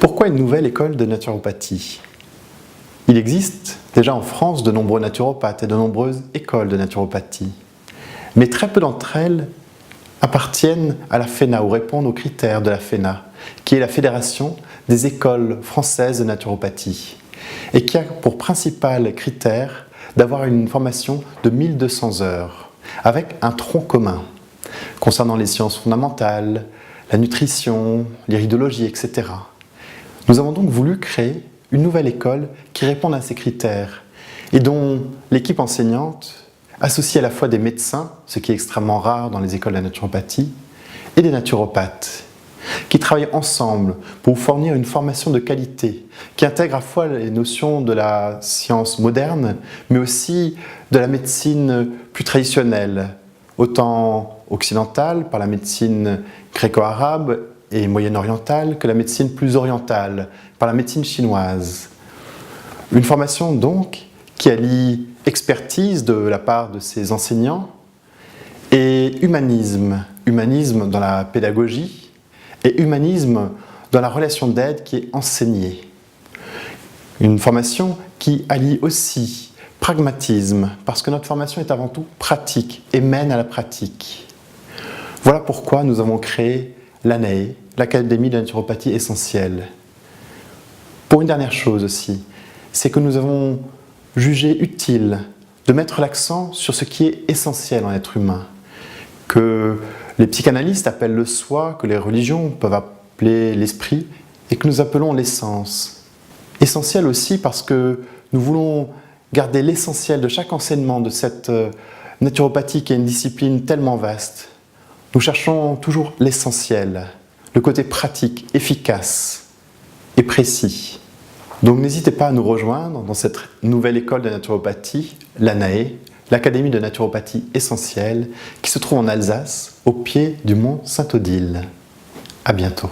Pourquoi une nouvelle école de naturopathie? Il existe déjà en France de nombreux naturopathes et de nombreuses écoles de naturopathie. Mais très peu d'entre elles appartiennent à la FENA ou répondent aux critères de la FENA, qui est la Fédération des écoles françaises de naturopathie, et qui a pour principal critère d'avoir une formation de 1200 heures, avec un tronc commun, concernant les sciences fondamentales, la nutrition, l'iridologie, etc. Nous avons donc voulu créer une nouvelle école qui réponde à ces critères et dont l'équipe enseignante associe à la fois des médecins, ce qui est extrêmement rare dans les écoles de naturopathie, et des naturopathes, qui travaillent ensemble pour vous fournir une formation de qualité qui intègre à la fois les notions de la science moderne, mais aussi de la médecine plus traditionnelle, autant occidentale par la médecine gréco-arabe et moyen-orientale que la médecine plus orientale par la médecine chinoise. Une formation donc qui allie expertise de la part de ses enseignants et humanisme, humanisme dans la pédagogie et humanisme dans la relation d'aide qui est enseignée. Une formation qui allie aussi pragmatisme, parce que notre formation est avant tout pratique et mène à la pratique. Voilà pourquoi nous avons créé l'ANAE, l'Académie de naturopathie essentielle. Pour une dernière chose aussi, c'est que nous avons jugé utile de mettre l'accent sur ce qui est essentiel en être humain, que les psychanalystes appellent le soi, que les religions peuvent appeler l'esprit, et que nous appelons l'essence. Essentiel aussi parce que nous voulons garder l'essentiel de chaque enseignement de cette naturopathie qui est une discipline tellement vaste. Nous cherchons toujours l'essentiel, le côté pratique, efficace et précis. Donc n'hésitez pas à nous rejoindre dans cette nouvelle école de naturopathie, l'ANAE, l'Académie de naturopathie essentielle, qui se trouve en Alsace, au pied du mont Saint-Odile. À bientôt.